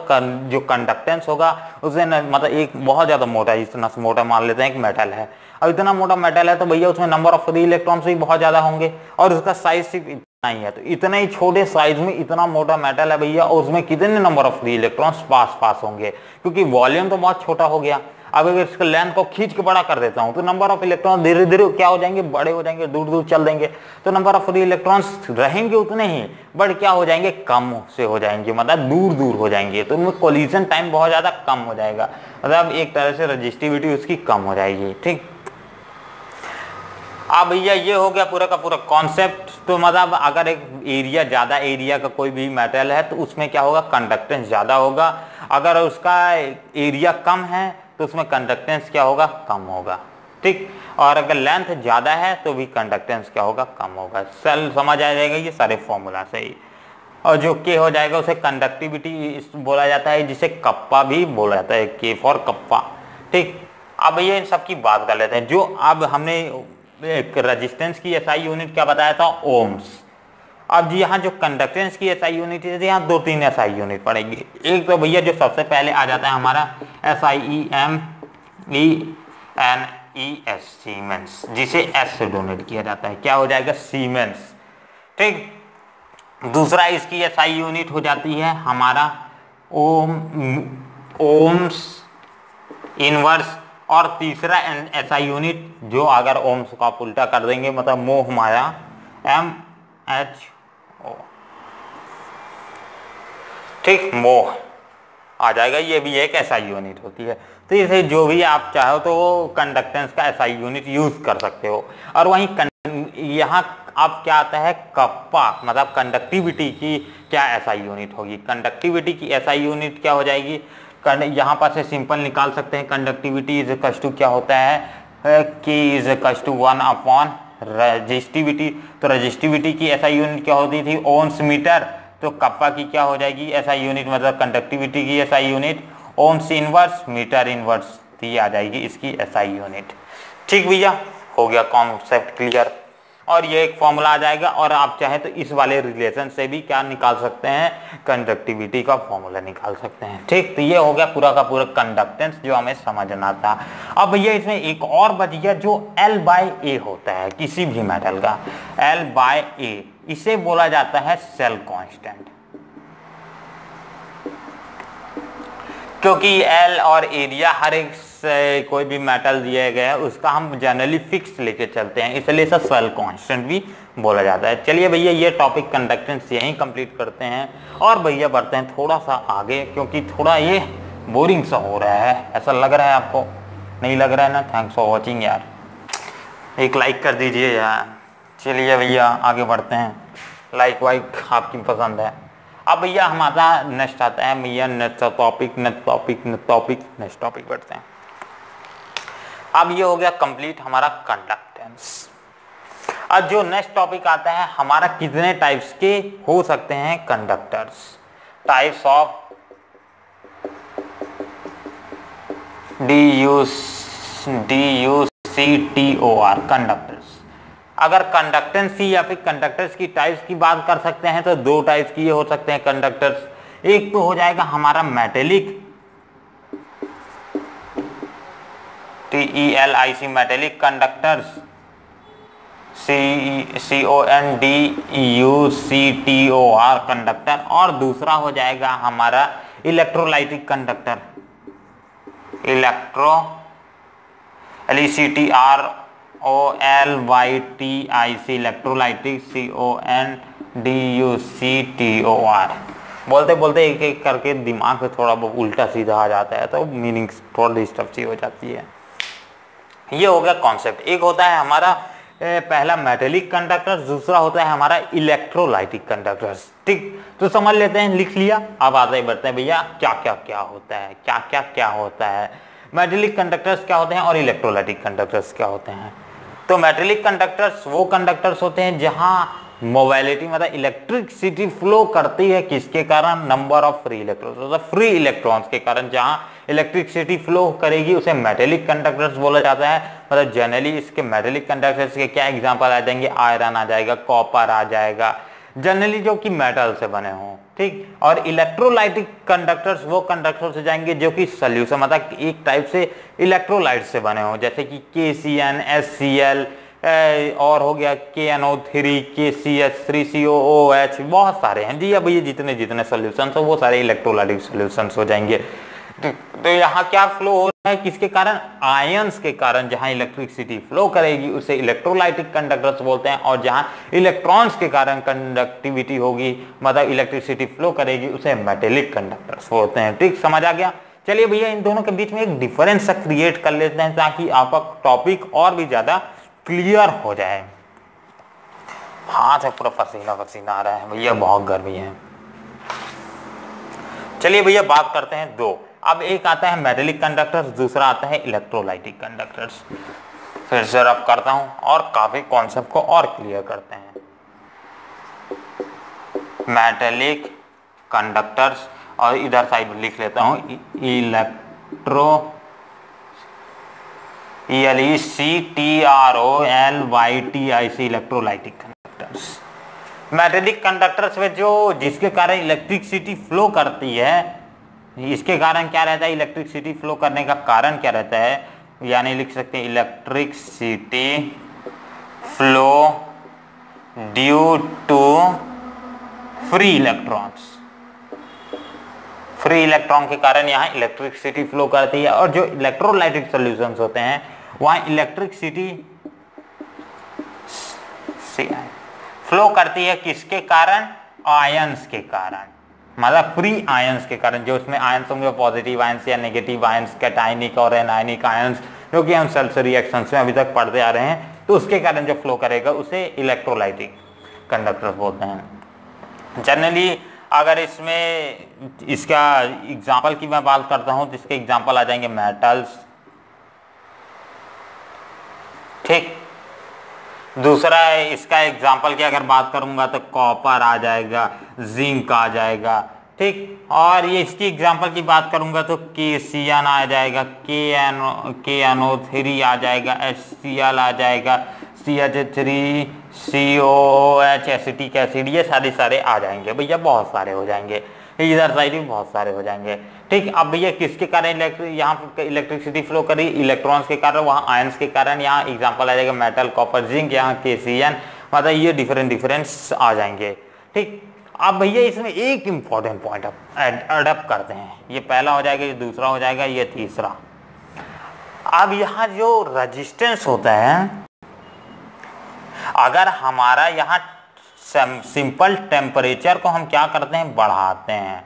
जो कंडक्टेंस होगा उसे मतलब एक बहुत ज़्यादा मोटा, इतना मोटा मान लेते हैं एक मेटल है, अब इतना मोटा मेटल है तो भैया उसमें नंबर ऑफ फ्री इलेक्ट्रॉन्स भी बहुत ज़्यादा होंगे और उसका साइज सिर्फ इतना ही है। तो इतने ही छोटे साइज में इतना मोटा मेटल है भैया, और उसमें कितने नंबर ऑफ फ्री इलेक्ट्रॉन्स पास होंगे, क्योंकि वॉल्यूम तो बहुत छोटा हो गया। अब अगर इसके लेंथ को खींच के बड़ा कर देता हूं तो नंबर ऑफ इलेक्ट्रॉन धीरे धीरे क्या हो जाएंगे, बड़े हो जाएंगे, दूर दूर चल देंगे। तो नंबर ऑफ फ्री इलेक्ट्रॉन्स रहेंगे उतने ही, बट क्या हो जाएंगे, कम से हो जाएंगे, मतलब दूर दूर हो जाएंगे। तो उनमें कोलिजन टाइम बहुत ज्यादा कम हो जाएगा, मतलब एक तरह से रजिस्टिविटी उसकी कम हो जाएगी। ठीक, अब भैया ये हो गया पूरा का पूरा कॉन्सेप्ट। तो मतलब अगर एक एरिया, ज़्यादा एरिया का कोई भी मेटल है तो उसमें क्या होगा, कंडक्टेंस ज़्यादा होगा। अगर उसका एरिया कम है तो उसमें कंडक्टेंस क्या होगा, कम होगा। ठीक, और अगर लेंथ ज़्यादा है तो भी कंडक्टेंस क्या होगा, कम होगा। सेल समझ आ जाएगा ये सारे फॉर्मूला से ही। और जो के हो जाएगा उसे कंडक्टिविटी बोला जाता है, जिसे कप्पा भी बोला जाता है, के फॉर कप्पा। ठीक, अब भैया इन सब की बात कर लेते हैं। जो अब हमने एक रेजिस्टेंस की एसआई यूनिट क्या बताया था, ओम्स। अब जी यहाँ जो कंडक्टेंस की एसआई यूनिट है, यहाँ 2-3 एसआई यूनिट पड़ेगी। एक तो भैया जो सबसे पहले आ जाता है हमारा SIEMENS, सीमेंस, जिसे एस से डोनेट किया जाता है, क्या हो जाएगा, सीमेंस। ठीक, दूसरा इसकी एसआई यूनिट हो जाती है हमारा ओम्स इनवर्स। और तीसरा एसआई यूनिट जो अगर ओम्स का आप उल्टा कर देंगे मतलब मोह माया, MHO। ठीक, मोह आ जाएगा, ये भी एक एसआई यूनिट होती है। तो इसे जो भी आप चाहो तो कंडक्टेंस का एसआई यूनिट यूज कर सकते हो। और वहीं यहाँ आप क्या आता है, कप्पा, मतलब कंडक्टिविटी की क्या एसआई यूनिट होगी। कंडक्टिविटी की एसआई यूनिट क्या हो जाएगी, यहाँ पर से सिंपल निकाल सकते हैं। कंडक्टिविटी इज इक्वल टू क्या होता है, के इज इक्वल टू 1 रजिस्टिविटी। तो रजिस्टिविटी की एसआई यूनिट क्या होती थी, ओम्स मीटर। तो कप्पा की क्या हो जाएगी एसआई यूनिट, मतलब कंडक्टिविटी की SI unit ohms inverse metre inverse, ये आ जाएगी इसकी एसआई यूनिट। ठीक भैया, हो गया कॉन्सेप्ट क्लियर। और ये एक फॉर्मूला आ जाएगा, और आप चाहे तो इस वाले रिलेशन से भी क्या निकाल सकते हैं, कंडक्टिविटी का फॉर्मूला निकाल सकते हैं। ठीक, तो ये हो गया पूरा का पूरा कंडक्टेंस जो हमें समझना था। अब भैया इसमें एक और बच गया जो L/A होता है किसी भी मेटल का, L/A, इसे बोला जाता है सेल कांस्टेंट। क्योंकि L और एरिया हर एक कोई भी मेटल दिया गया है उसका हम जनरली फिक्स लेके चलते हैं, इसलिए इसे सेल कांस्टेंट भी बोला जाता है। चलिए भैया ये टॉपिक कंडक्टेंस यहीं कंप्लीट करते हैं और भैया बढ़ते हैं थोड़ा सा आगे, क्योंकि थोड़ा ये बोरिंग सा हो रहा है। ऐसा लग रहा है आपको? नहीं लग रहा है ना? थैंक्स फॉर वॉचिंग यार, एक लाइक कर दीजिए यार। चलिए भैया आगे बढ़ते हैं, लाइक वाइक आपकी पसंद है। अब भैया हमारा नेक्स्ट आता है भैया नेक्स्ट टॉपिक बढ़ते हैं। अब ये हो गया कंप्लीट हमारा कंडक्टेंस। अब जो नेक्स्ट टॉपिक आता है हमारा कितने टाइप्स के हो सकते हैं conductors, types of DUCTOR conductors. अगर कंडक्टेंसी या फिर कंडक्टर्स की टाइप्स की बात कर सकते हैं तो दो टाइप्स की हो सकते हैं कंडक्टर्स। एक तो हो जाएगा हमारा metallic, TELIC metallic conductors, CONDUCTOR conductor, और दूसरा हो जाएगा हमारा electrolytic conductor, electrolytic electrolytic CONDUCTOR। बोलते बोलते एक एक करके दिमाग में थोड़ा बहुत उल्टा सीधा आ जाता है तो मीनिंग थोड़ा डिस्टर्ब सी हो जाती है। ये हो गया कॉन्सेप्ट। एक होता है हमारा पहला मेटेलिक कंडक्टर, दूसरा होता है हमारा इलेक्ट्रोलाइटिक कंडक्टर्स। ठीक, तो समझ लेते हैं, लिख लिया। अब आगे बढ़ते हैं भैया क्या क्या क्या होता है, क्या होता है, मेटेलिक कंडक्टर्स क्या होते हैं और इलेक्ट्रोलाइटिक कंडक्टर्स क्या होते हैं। तो मेटेलिक कंडक्टर्स वो कंडक्टर्स होते हैं जहां मोबाइलिटी मतलब इलेक्ट्रिसिटी फ्लो करती है, किसके कारण, नंबर ऑफ फ्री इलेक्ट्रॉन्स, मतलब फ्री इलेक्ट्रॉन्स के कारण जहां इलेक्ट्रिसिटी फ्लो करेगी उसे मेटेलिक कंडक्टर्स बोला जाता है। मतलब जनरली इसके मेटेलिक कंडक्टर्स के क्या एग्जांपल आ जाएंगे, आयरन आ जाएगा, कॉपर आ जाएगा, जनरली जो कि मेटल से बने हों। ठीक, और इलेक्ट्रोलाइटिक कंडक्टर्स वो कंडक्टर्स हो जाएंगे जो कि सॉल्यूशन मतलब एक टाइप से इलेक्ट्रोलाइट से बने हों, जैसे कि KCN, SCl, और हो गया KNO3, KCH3COOH, बहुत सारे हैं जी। अब ये जितने जितने सॉल्यूशंस हो वो सारे इलेक्ट्रोलाइटिक सॉल्यूशंस हो जाएंगे। तो यहाँ क्या फ्लो हो रहा है, किसके कारण, आयंस के कारण। जहां इलेक्ट्रिसिटी फ्लो करेगी उसे इलेक्ट्रोलाइटिक कंडक्टर्स बोलते हैं, और जहां इलेक्ट्रॉन्स के कारण कंडक्टिविटी होगी मतलब इलेक्ट्रिसिटी फ्लो करेगी उसे मेटेलिक कंडक्टर्स बोलते हैं। ठीक, समझ आ गया। चलिए भैया इन दोनों के बीच में एक डिफरेंस क्रिएट कर लेते हैं ताकि आपका टॉपिक और भी ज्यादा क्लियर हो जाए। हाथ है पूरा पसीना पसीना आ रहा है भैया, बहुत गर्मी है। चलिए भैया बात करते हैं दो। अब एक आता है मेटेलिक कंडक्टर्स, दूसरा आता है इलेक्ट्रोलाइटिक कंडक्टर्स। फिर से रब करता हूं और काफी कॉन्सेप्ट को और क्लियर करते हैं। मेटेलिक कंडक्टर्स, और इधर साइड लिख लेता हूं ELECTROLYTIC electrolytic conductors. Metallic conductors में जो जिसके कारण इलेक्ट्रिसिटी फ्लो करती है, इसके कारण क्या रहता है, इलेक्ट्रिसिटी फ्लो करने का कारण क्या रहता है, यानी लिख सकते हैं electricity flow due to free electrons. Free electron के कारण यहाँ इलेक्ट्रिसिटी फ्लो करती है। और जो इलेक्ट्रोलाइटिक सॉल्यूशंस होते हैं वहां इलेक्ट्रिसिटी फ्लो करती है किसके कारण, आयंस के कारण, मतलब फ्री आयंस के कारण। जो उसमें आयंस होंगे पॉजिटिव आयंस या नेगेटिव आयंस, कैटायनिक और एनायनिक आयंस, जो कि हम सेल्स रिएक्शंस में अभी तक पढ़ते आ रहे हैं, तो उसके कारण जो फ्लो करेगा उसे इलेक्ट्रोलाइटिक कंडक्टर बोलते हैं। जनरली अगर इसमें इसका एग्जाम्पल की मैं बात करता हूं तो इसके एग्जाम्पल आ जाएंगे मेटल्स। ठीक, दूसरा इसका एग्जाम्पल की अगर बात करूंगा तो कॉपर आ जाएगा, जिंक आ जाएगा। ठीक, और ये इसकी एग्जाम्पल की बात करूंगा तो KCN आ जाएगा, KNO3 आ जाएगा, HCl आ जाएगा, CH3 COOH एसिटिक एसिड, ये सारे आ जाएंगे भैया, बहुत सारे हो जाएंगे, इधर साइड भी बहुत सारे हो जाएंगे। ठीक, अब भैया किसके कारण यहाँ इलेक्ट्रिसिटी फ्लो करी, इलेक्ट्रॉन्स के कारण, वहाँ आयंस के कारण। यहाँ एग्जांपल आ जाएगा मेटल, कॉपर, जिंक, यहाँ KCN, मतलब ये डिफरेंस आ जाएंगे। ठीक, अब भैया इसमें एक इंपॉर्टेंट पॉइंट अडॉप्ट करते हैं, ये पहला हो जाएगा, ये दूसरा हो जाएगा, ये तीसरा। अब यहाँ जो रेजिस्टेंस होता है, अगर हमारा यहाँ सिंपल टेम्परेचर को हम क्या करते हैं, बढ़ाते हैं।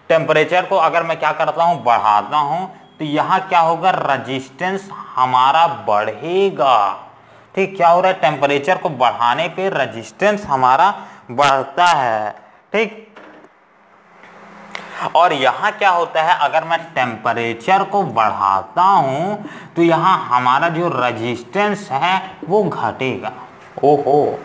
टेम्परेचर को अगर मैं क्या करता हूँ, बढ़ाता हूँ, तो यहाँ क्या होगा, रेजिस्टेंस हमारा बढ़ेगा। ठीक, क्या हो रहा है, टेम्परेचर को बढ़ाने पे रेजिस्टेंस हमारा बढ़ता है। ठीक, और यहाँ क्या होता है, अगर मैं टेम्परेचर को बढ़ाता हूं तो यहाँ हमारा जो रेजिस्टेंस है वो घटेगा। ओहो,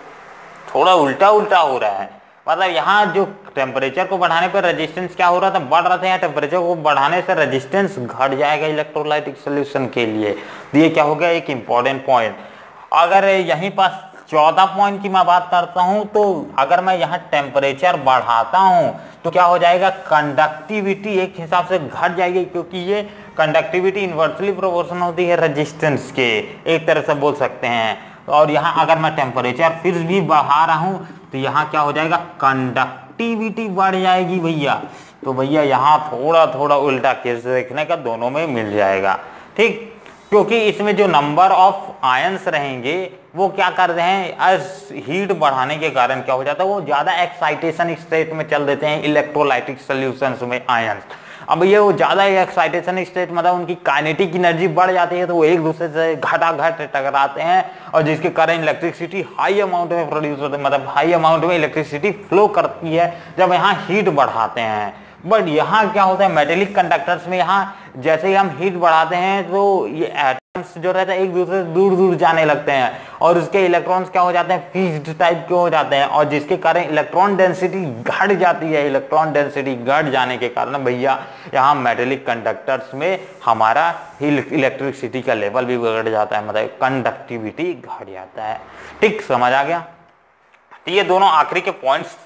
थोड़ा उल्टा हो रहा है, मतलब यहाँ जो टेम्परेचर को बढ़ाने पर रेजिस्टेंस क्या हो रहा था, बढ़ रहा था, यहाँ टेम्परेचर को बढ़ाने से रेजिस्टेंस घट जाएगा इलेक्ट्रोलाइटिक सोल्यूशन के लिए। तो ये क्या हो गया, एक इंपॉर्टेंट पॉइंट। अगर यहीं पास 14 पॉइंट की मैं बात करता हूं, तो अगर मैं यहाँ टेम्परेचर बढ़ाता हूं तो क्या हो जाएगा, कंडक्टिविटी एक हिसाब से घट जाएगी, क्योंकि ये कंडक्टिविटी इन्वर्सली प्रोपोर्शनल होती है रेजिस्टेंस के, एक तरह से बोल सकते हैं। और यहाँ अगर मैं टेम्परेचर फिर भी बढ़ा रहा हूँ तो यहाँ क्या हो जाएगा, कंडक्टिविटी बढ़ जाएगी भैया। तो भैया यहाँ थोड़ा उल्टा केस देखने का दोनों में मिल जाएगा। ठीक, क्योंकि इसमें जो नंबर ऑफ आयंस रहेंगे वो क्या कर रहे हैं, as हीट बढ़ाने के कारण क्या हो जाता है, वो ज्यादा एक्साइटेशन स्टेट में चल देते हैं इलेक्ट्रोलाइटिक सॉल्यूशंस में आयंस। अब ये वो ज्यादा एक्साइटेशन स्टेट, मतलब उनकी काइनेटिक एनर्जी बढ़ जाती है, तो वो एक दूसरे से घटाघट टकराते हैं, और जिसके कारण इलेक्ट्रिसिटी हाई अमाउंट में प्रोड्यूस होती है, मतलब हाई अमाउंट में इलेक्ट्रिसिटी फ्लो करती है जब यहाँ हीट बढ़ाते हैं। बट यहाँ क्या होता है, मेटेलिक कंडक्टर्स में यहाँ जैसे ही हम हीट बढ़ाते हैं तो ये एटम्स जो रहते हैं एक दूसरे से दूर जाने लगते हैं, और उसके इलेक्ट्रॉन्स क्या हो जाते हैं, फिक्स्ड टाइप के हो जाते हैं, और जिसके कारण इलेक्ट्रॉन डेंसिटी घट जाती है। इलेक्ट्रॉन डेंसिटी घट जाने के कारण भैया यहाँ मेटेलिक कंडक्टर्स में हमारा इलेक्ट्रिसिटी का लेवल भी बढ़ जाता है, मतलब कंडक्टिविटी घट जाता है। ठीक, समझ आ गया। तो ये दोनों आखिरी के पॉइंट्स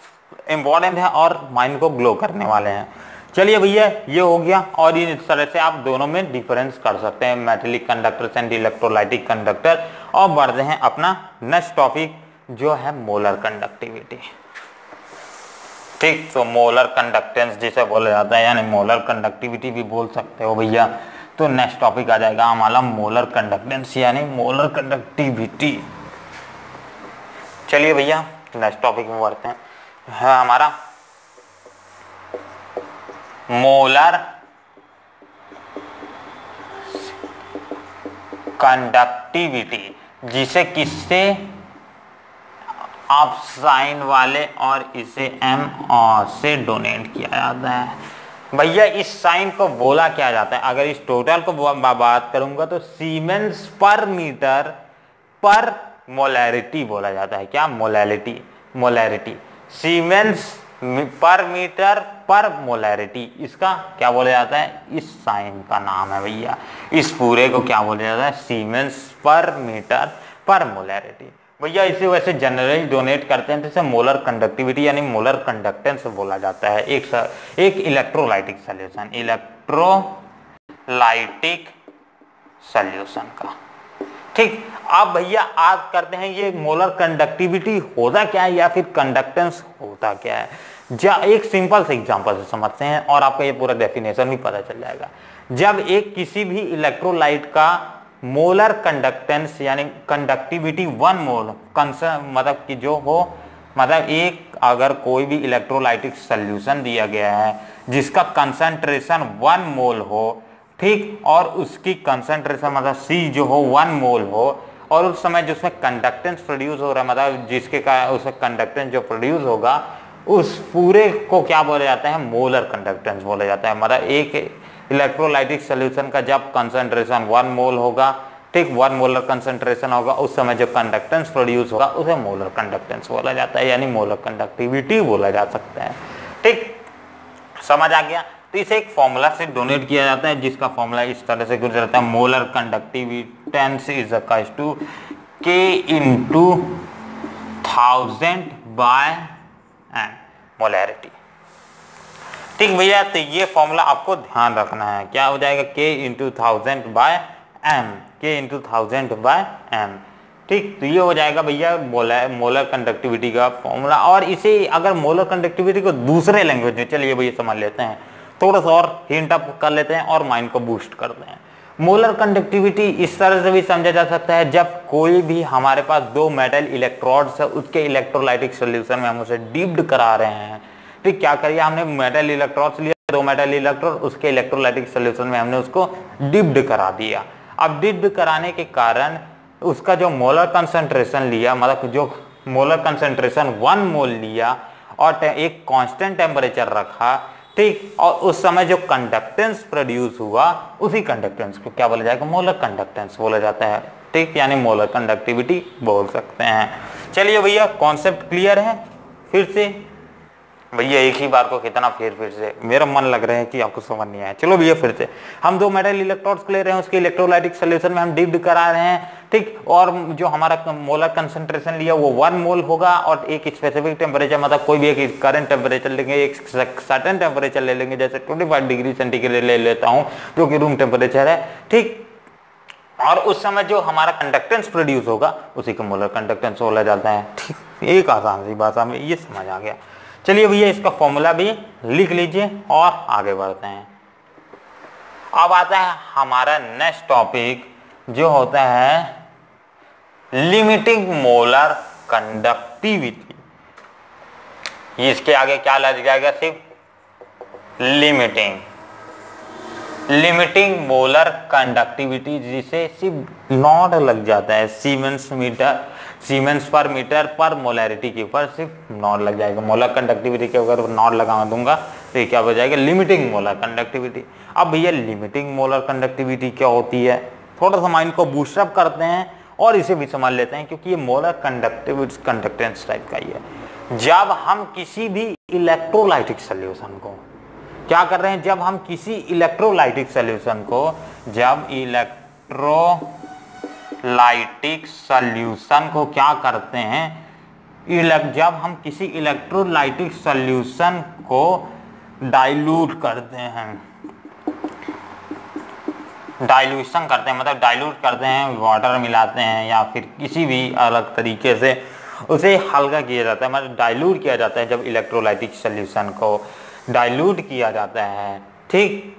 इंपॉर्टेंट है और माइंड को ग्लो करने वाले हैं। चलिए भैया, ये हो गया, और इस तरह से आप दोनों में डिफरेंस कर सकते हैं, metallic conductor and electrolytic conductor. और बढ़ते हैं अपना नेक्स्ट टॉपिक जो है मोलर कंडक्टिविटी। ठीक, तो मोलर कंडक्टेंस जिसे बोला जाता है, यानी मोलर कंडक्टिविटी भी बोल सकते हो भैया। तो नेक्स्ट टॉपिक आ जाएगा हमारा मोलर कंडक्टेंस यानी मोलर कंडक्टिविटी। चलिए भैया नेक्स्ट टॉपिक में बढ़ते हैं, है हमारा मोलर कंडक्टिविटी, जिसे किससे आप साइन वाले और इसे m और से डोनेट किया जाता है। भैया इस साइन को बोला क्या जाता है, अगर इस टोटल को बात करूंगा तो सीमेंस पर मीटर पर मोलैरिटी बोला जाता है। क्या, मोलैरिटी सीमेंस पर मीटर पर मोलैरिटी, इसका क्या बोला जाता है, इस साइन का नाम है भैया। इस पूरे को क्या बोला जाता है, सीमेंस पर मीटर पर मोलैरिटी। भैया इसे वैसे जनरली डोनेट करते हैं, तो इसे मोलर कंडक्टिविटी यानी मोलर कंडक्टेंस बोला जाता है एक इलेक्ट्रोलाइटिक सॉल्यूशन, इलेक्ट्रोलाइटिक सॉल्यूशन का। ठीक, अब भैया आप करते हैं ये मोलर कंडक्टिविटी होता क्या है या फिर कंडक्टेंस होता क्या है। एक सिंपल से एग्जांपल से समझते हैं और आपका ये पूरा डेफिनेशन भी पता चल जाएगा। जब एक किसी भी इलेक्ट्रोलाइट का मोलर कंडक्टेंस यानी कंडक्टिविटी 1 मोल मतलब कि जो हो, मतलब एक अगर कोई भी इलेक्ट्रोलाइटिक सॉल्यूशन दिया गया है जिसका कंसंट्रेशन 1 मोल हो, ठीक, और उसकी कंसंट्रेशन मतलब C जो हो 1 मोल हो, और उस समय जिसमें कंडक्टेंस प्रोड्यूस हो रहा है, मतलब जिसके कारण उसमें कंडक्टेंस जो प्रोड्यूस होगा, उस पूरे को क्या बोला जाता है, मोलर कंडक्टेंस बोला जाता है। मतलब एक इलेक्ट्रोलाइटिक सॉल्यूशन का जब कंसंट्रेशन 1 मोल होगा, ठीक, 1 मोलर कंसंट्रेशन होगा, उस समय जो कंडक्टेंस प्रोड्यूस होगा उसे मोलर कंडक्टेंस बोला जाता है, यानी मोलर कंडक्टिविटी बोला जा सकता है। ठीक, समझ आ गया। तो इसे एक फॉर्मूला से डोनेट किया जाता है, जिसका फॉर्मूला इस तरह से गुजरता है, molar conductivity is equals to K into 1000 by M molarity. ठीक भैया, तो ये फॉर्मूला आपको ध्यान रखना है, क्या हो जाएगा K into 1000 by M, K into 1000 by M. ठीक, तो ये हो जाएगा भैया मोलर कंडक्टिविटी का फॉर्मूला। और इसे अगर मोलर कंडक्टिविटी को दूसरे लैंग्वेज में, चलिए भैया समझ लेते हैं, थोड़ा सा और हिंट अप कर लेते हैं और माइंड को बूस्ट करते हैं। मोलर कंडक्टिविटी इस तरह से भी समझा जा सकता है, जब कोई भी हमारे पास दो मेटल इलेक्ट्रोड्स है, उसके इलेक्ट्रोलाइटिक सोल्यूशन में हम उसे डिप्ड करा रहे हैं। ठीक, क्या करिए, हमने मेटल इलेक्ट्रोड्स लिया, दो मेटल इलेक्ट्रोड, उसके इलेक्ट्रोलाइटिक सोल्यूशन में हमने उसको डिप्ड करा दिया। अब डिप्ड कराने के कारण उसका जो मोलर कंसंट्रेशन लिया, मतलब जो मोलर कंसंट्रेशन 1 मोल लिया और एक कांस्टेंट टेम्परेचर रखा। ठीक, और उस समय जो कंडक्टेंस प्रोड्यूस हुआ, उसी कंडक्टेंस को क्या बोला जाएगा, मोलर कंडक्टेंस बोला जाता है। ठीक, यानी मोलर कंडक्टिविटी बोल सकते हैं। चलिए भैया, कॉन्सेप्ट क्लियर है? फिर से भैया एक ही बार को कितना फिर से, मेरा मन लग रहा है कि आपको समझ नहीं आया। चलो भैया फिर से, हम दो मेटल इलेक्ट्रोड्स ले रहे हैं, उसके इलेक्ट्रोलाइटिक सोल्यूशन में हम डिप्ड करा रहे हैं। ठीक, और जो हमारा मोलर कंसंट्रेशन लिया वो 1 मोल होगा और एक स्पेसिफिक टेम्परेचर, मतलब कोई भी एक करंट टेम्परेचर लेंगे, एक सर्टेन टेम्परेचर ले लेंगे, जैसे 25 डिग्री सेंटीग्रेड ले लेता हूँ जो कि रूम टेम्परेचर है। ठीक, और उस समय जो हमारा कंडक्टेंस प्रोड्यूस होगा उसी को मोलर कंडक्टेंस बोला जाता है। ठीक, एक आसान सी भाषा में ये समझ आ गया। चलिए भैया, इसका फॉर्मूला भी लिख लीजिए और आगे बढ़ते हैं। अब आता है हमारा नेक्स्ट टॉपिक, जो होता है लिमिटिंग मोलर कंडक्टिविटी। इसके आगे क्या लग जाएगा, सिर्फ लिमिटिंग मोलर कंडक्टिविटी, जिसे सिर्फ नॉट लग जाता है, सीमेंस पर मीटर पर मोलैरिटी के ऊपर सिर्फ नॉट लग जाएगा। मोलर कंडक्टिविटी के अगर नॉट लगा दूंगा तो ये क्या हो जाएगा, लिमिटिंग मोलर कंडक्टिविटी। अब भैया लिमिटिंग मोलर कंडक्टिविटी क्या होती है, थोड़ा सा माइंड को बूस्टअप करते हैं और इसे भी समझ लेते हैं, क्योंकि ये मोलर कंडक्टिविटी कंडक्टेंस टाइप का ही है। जब हम किसी भी इलेक्ट्रोलाइटिक सोल्यूशन को क्या कर रहे हैं, जब हम किसी इलेक्ट्रोलाइटिक सोल्यूशन को, जब इलेक्ट्रोलाइटिक सोल्यूशन को क्या करते हैं, जब हम किसी इलेक्ट्रोलाइटिक सोल्यूशन को डाइल्यूट करते हैं, डाइल्यूशन करते हैं, मतलब डाइल्यूट करते हैं, वाटर मिलाते हैं या फिर किसी भी अलग तरीके से उसे हल्का किया जाता है, मतलब डाइल्यूट किया जाता है। जब इलेक्ट्रोलाइटिक सोल्यूशन को डाइल्यूट किया जाता है, ठीक,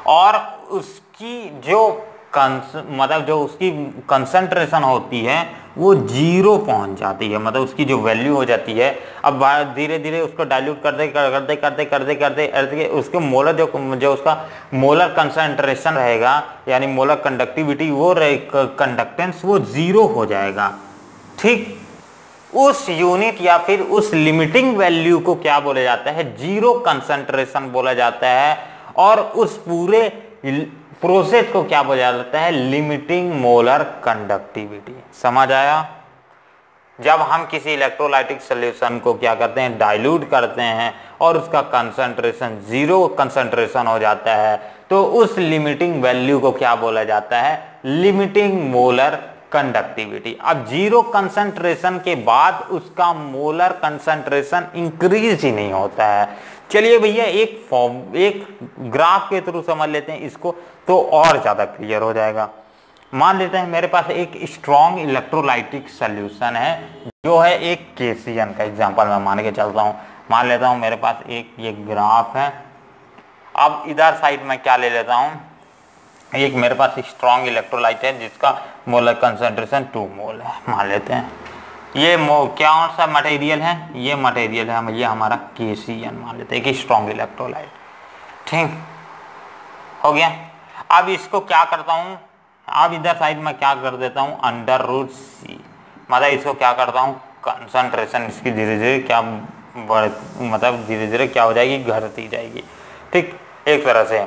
और उसकी जो मतलब जो उसकी कंसंट्रेशन होती है वो 0 पहुंच जाती है, मतलब उसकी जो वैल्यू हो जाती है। अब धीरे धीरे उसको डाइल्यूट करते उसके मोलर जो उसका मोलर कंसंट्रेशन रहेगा, यानी मोलर कंडक्टिविटी, वो कंडक्टेंस वो 0 हो जाएगा। ठीक, उस यूनिट या फिर उस लिमिटिंग वैल्यू को क्या बोला जाता है, 0 कंसंट्रेशन बोला जाता है। और उस पूरे प्रोसेस को क्या बोला जाता है, लिमिटिंग मोलर कंडक्टिविटी। समझ आया? जब हम किसी इलेक्ट्रोलाइटिक सोल्यूशन को क्या करते हैं, डाइल्यूट करते हैं और उसका कंसंट्रेशन 0 कंसंट्रेशन हो जाता है, तो उस लिमिटिंग वैल्यू को क्या बोला जाता है, लिमिटिंग मोलर कंडक्टिविटी। अब 0 कंसंट्रेशन के बाद उसका मोलर कंसंट्रेशन इंक्रीज ही नहीं होता है। चलिए भैया एक ग्राफ के थ्रू समझ लेते हैं इसको, तो और ज्यादा क्लियर हो जाएगा। मान लेते हैं मेरे पास एक स्ट्रॉन्ग इलेक्ट्रोलाइटिक सोल्यूशन है, जो है एक केसीएन का एग्जांपल मैं मान के चलता हूँ। मान लेता हूँ मेरे पास एक ये ग्राफ है। अब इधर साइड में क्या ले लेता हूँ, एक मेरे पास स्ट्रॉन्ग इलेक्ट्रोलाइट है जिसका मोलर कंसंट्रेशन 2 मोल है, मान लेते हैं। ये क्या सा मटेरियल है, ये मटेरियल है, ये हमारा केसीएन मान लेते हैं कि स्ट्रॉन्ग इलेक्ट्रोलाइट। ठीक हो गया। अब इसको क्या करता हूँ, अब इधर साइड में क्या कर देता हूँ, √C, मतलब इसको क्या करता हूँ, कंसंट्रेशन इसकी धीरे धीरे क्या मतलब धीरे धीरे क्या हो जाएगी, घटती जाएगी। ठीक, एक तरह से।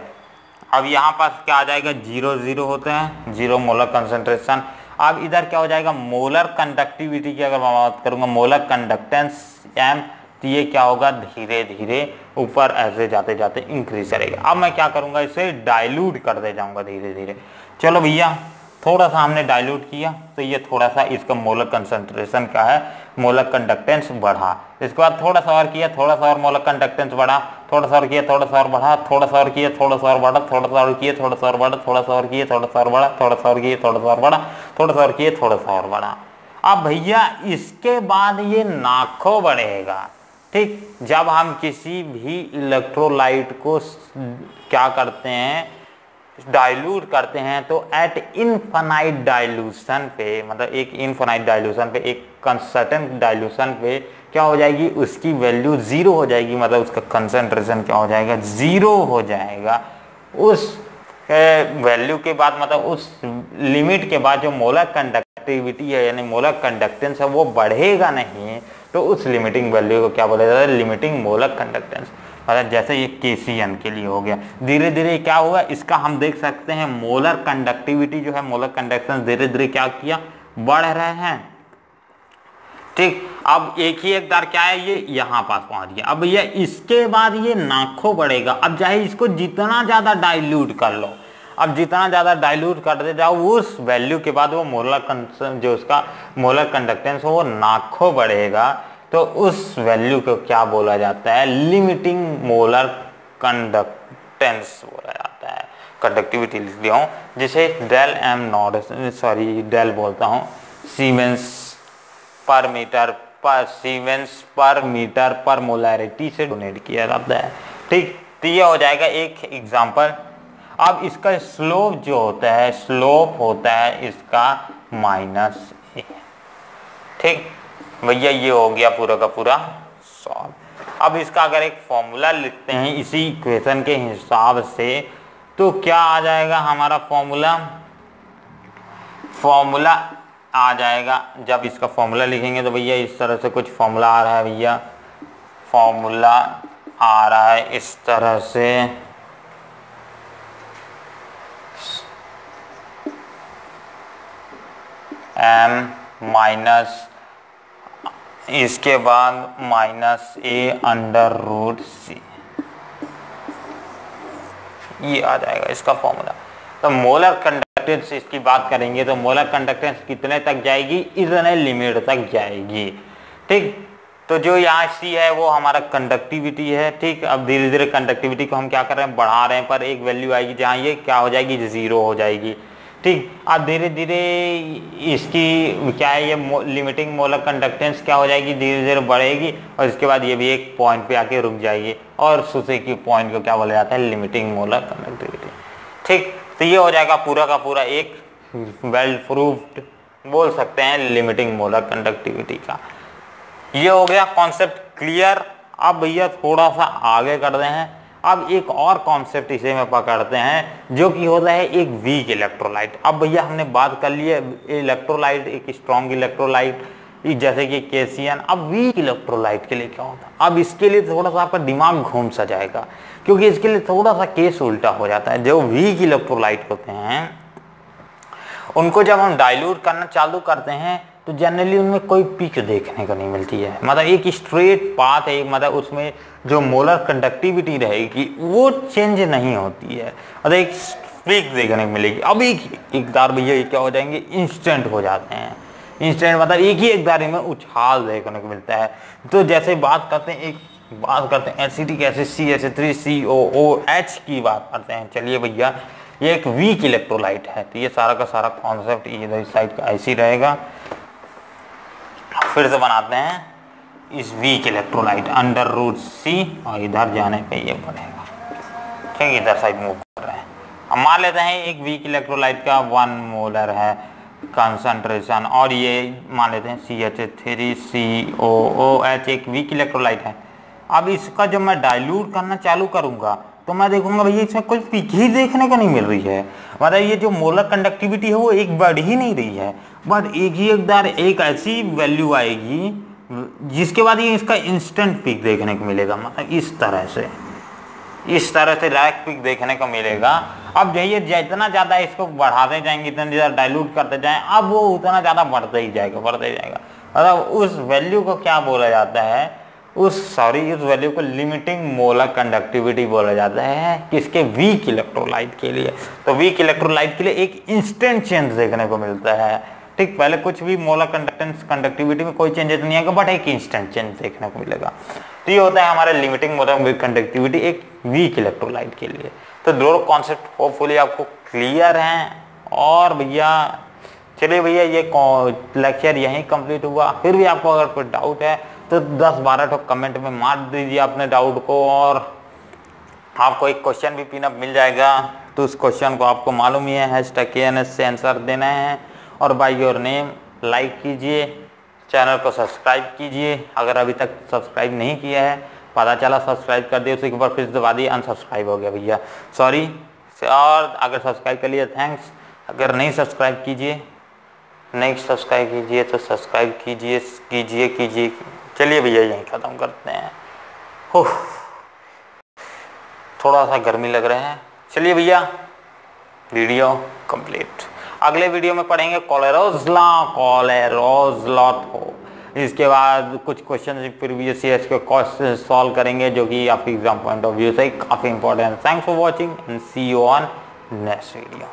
अब यहाँ पास क्या आ जाएगा, 0 0 होते हैं, 0 मोलर कंसंट्रेशन। अब इधर क्या हो जाएगा, मोलर कंडक्टिविटी की अगर मैं बात करूंगा, मोलर कंडक्टेंस m, तो ये क्या होगा, धीरे धीरे ऊपर ऐसे जाते जाते इंक्रीज करेगा। अब मैं क्या करूंगा, इसे डाइल्यूट करते जाऊंगा धीरे धीरे। चलो भैया थोड़ा सा हमने डाइल्यूट किया तो ये थोड़ा सा इसका मोलर कंसंट्रेशन का है, मोलर कंडक्टेंस बढ़ा। इसके बाद थोड़ा सा और किया, थोड़ा सा और मोलर कंडक्टेंस बढ़ा, थोड़ा सा और किया, थोड़ा सा और बढ़ा, थोड़ा सा और किया, थोड़ा सा और बढ़ा, थोड़ा सा और किया, थोड़ा सा और बढ़ा, थोड़ा सा और किया, थोड़ा सा और बढ़ा, थोड़ा सा और किया, थोड़ा सा और बढ़ा, थोड़ा सा और किया, थोड़ा सा और बढ़ा। अब भैया इसके बाद ये नाखो बढ़ेगा। ठीक, जब हम किसी भी इलेक्ट्रोलाइट को क्या करते हैं, डाइल्यूट करते हैं, तो एट इनफाइनाइट डाइल्यूशन पे, मतलब एक इनफाइनाइट डाइल्यूशन पे, एक सर्टेन डाइल्यूशन पे क्या हो जाएगी, उसकी वैल्यू जीरो हो जाएगी, मतलब उसका कंसंट्रेशन क्या हो जाएगा, जीरो हो जाएगा। उस वैल्यू के बाद, मतलब उस लिमिट के बाद जो मोलर कंडक्टिविटी है यानी मोलर कंडक्टेंस है वो बढ़ेगा नहीं, तो उस लिमिटिंग वैल्यू को क्या बोला जाता है, लिमिटिंग मोलर कंडक्टेंस। मतलब जैसे ये KCN के लिए हो गया, धीरे धीरे क्या हुआ, इसका हम देख सकते हैं मोलर कंडक्टिविटी जो है, मोलर कंडक्टेंस धीरे धीरे क्या किया, बढ़ रहे हैं। ठीक, अब एक ही एक दार क्या है, ये यहाँ पास पहुंच गया। अब ये इसके बाद ये नाखो बढ़ेगा। अब चाहे इसको जितना ज्यादा डाइल्यूट कर लो, अब जितना ज्यादा डाइल्यूट करते जाओ, उस वैल्यू के बाद वो मोलर जो उसका मोलर कंडक्टेंस हो वो नाखो बढ़ेगा। तो उस वैल्यू को क्या बोला जाता है, लिमिटिंग मोलर कंडक्टेंस बोला जाता है। कंडक्टिविटी लिख दिया हूँ, जिसे del M not, sorry del बोलता हूँ, सीमेंस पर मीटर पर मोलैरिटी से डोनेट किया जाता है। ठीक, तो ये हो जाएगा एक एग्जांपल। अब इसका स्लोप जो होता है, स्लोप होता है इसका -a। ठीक भैया, ये हो गया पूरा का पूरा सॉल्व। अब इसका अगर एक फॉर्मूला लिखते हैं इसी इक्वेशन के हिसाब से, तो क्या आ जाएगा हमारा फॉर्मूला आ जाएगा। जब इसका फॉर्मूला लिखेंगे तो भैया इस तरह से कुछ फॉर्मूला आ रहा है, भैया फॉर्मूला आ रहा है इस तरह से, m माइनस इसके बाद -a√c, ये आ जाएगा इसका फॉर्मूला। तो मोलर कंडक्टेंस इसकी बात करेंगे तो मोलर कंडक्टेंस कितने तक जाएगी, इतने लिमिट तक जाएगी। ठीक, तो जो यहाँ c है वो हमारा कंडक्टिविटी है। ठीक, अब धीरे धीरे कंडक्टिविटी को हम क्या कर रहे हैं, बढ़ा रहे हैं, पर एक वैल्यू आएगी जहाँ ये क्या हो जाएगी, 0 हो जाएगी। ठीक, अब धीरे धीरे इसकी क्या है, ये लिमिटिंग मोलर कंडक्टेंस क्या हो जाएगी, धीरे धीरे बढ़ेगी, और इसके बाद ये भी एक पॉइंट पे आके रुक जाएगी, और उसी की पॉइंट को क्या बोला जाता है, लिमिटिंग मोलर कंडक्टिविटी। ठीक, तो ये हो जाएगा पूरा का पूरा एक वेल प्रूव्ड बोल सकते हैं लिमिटिंग मोलर कंडक्टिविटी का। ये हो गया कॉन्सेप्ट क्लियर। अब भैया थोड़ा सा आगे कर रहे हैं, अब एक और कॉन्सेप्ट इसे में पकड़ते हैं जो कि होता है एक वीक इलेक्ट्रोलाइट। अब भैया हमने बात कर ली है इलेक्ट्रोलाइट, एक स्ट्रॉन्ग इलेक्ट्रोलाइट जैसे कि KCN। अब वीक इलेक्ट्रोलाइट के लिए क्या होता है, अब इसके लिए थोड़ा सा आपका दिमाग घूम सा जाएगा, क्योंकि इसके लिए थोड़ा सा केस उल्टा हो जाता है। जो वीक इलेक्ट्रोलाइट होते हैं उनको जब हम डाइल्यूट करना चालू करते हैं तो जनरली उनमें कोई पीक देखने को नहीं मिलती है, मतलब एक स्ट्रेट पाथ है, मतलब उसमें जो मोलर कंडक्टिविटी रहेगी वो चेंज नहीं होती है, मतलब एक पीक देखने को मिलेगी। अब एक दार भैया ये क्या हो जाएंगे, इंस्टेंट हो जाते हैं। इंस्टेंट मतलब एक ही एक दारे में उछाल देखने को मिलता है। तो जैसे बात करते हैं एसिटिक एसिड CH3COOH की बात करते हैं। चलिए भैया, ये एक वीक इलेक्ट्रोलाइट है, तो ये सारा का सारा कॉन्सेप्ट इधर साइड का ऐसे ही रहेगा। फिर से बनाते हैं इस वीक इलेक्ट्रोलाइट √C, और इधर जाने पे ये बढ़ेगा। ठीक, इधर साइड मूव कर रहे हैं। अब मान लेते हैं एक वीक इलेक्ट्रोलाइट का 1 मोलर है कंसंट्रेशन, और ये मान लेते हैं CH3COOH एक वीक इलेक्ट्रोलाइट है। अब इसका जब मैं डाइल्यूट करना चालू करूंगा तो मैं देखूंगा भैया इसमें कोई पीक ही देखने को नहीं मिल रही है, मतलब ये जो मोलर कंडक्टिविटी है वो एक बढ़ ही नहीं रही है, बट एक ही एक बार एक ऐसी वैल्यू आएगी जिसके बाद ये इसका इंस्टेंट पीक देखने को मिलेगा, मतलब इस तरह से डायरेक्ट पीक देखने को मिलेगा। अब ये जितना ज़्यादा इसको बढ़ाते जाएंगे, इतना ज़्यादा डाइल्यूट करते जाएं, अब वो उतना ज़्यादा बढ़ता ही जाएगा। मतलब उस वैल्यू को क्या बोला जाता है, उस वैल्यू को लिमिटिंग मोलर कंडक्टिविटी बोला जाता है किसके, वीक इलेक्ट्रोलाइट के लिए। तो वीक इलेक्ट्रोलाइट के लिए एक इंस्टेंट चेंज देखने को मिलता है, ठीक। पहले कुछ भी मोलर कंडक्टिविटी में कोई चेंजेस नहीं आएगा, बट एक इंस्टेंट चेंज देखने को मिलेगा। तो ये होता है हमारे लिमिटिंग मोलर कंडक्टिविटी एक वीक इलेक्ट्रोलाइट के लिए। तो दोनों कॉन्सेप्ट होपफुली आपको क्लियर हैं। और भैया चलिए भैया, ये लेक्चर यहीं कंप्लीट हुआ। फिर भी आपको अगर कोई डाउट है तो 10-12 तो कमेंट में मार दीजिए अपने डाउट को, और आपको एक क्वेश्चन भी पिन अप मिल जाएगा। तो उस क्वेश्चन को आपको मालूम ही है #KNS से आंसर देना है। और बाय योर नेम लाइक कीजिए, चैनल को सब्सक्राइब कीजिए अगर अभी तक सब्सक्राइब नहीं किया है। पता चला सब्सक्राइब कर दिए, उसी के ऊपर फिर दबा दिए अनसब्सक्राइब हो गया भैया, सॉरी। और अगर सब्सक्राइब कर लिए थैंक्स, अगर नहीं सब्सक्राइब कीजिए तो सब्सक्राइब कीजिए। चलिए भैया यहीं ख़त्म करते हैं। थोड़ा सा गर्मी लग रहा है। चलिए भैया वीडियो कंप्लीट। अगले वीडियो में पढ़ेंगे कोलेरोज लॉ को। इसके बाद कुछ क्वेश्चन प्रीवियस ईयर्स के क्वेश्चन सॉल्व करेंगे, जो कि आपके एग्जाम पॉइंट ऑफ व्यू से काफ़ी इंपॉर्टेंट है। Thanks for watching and see you on next video.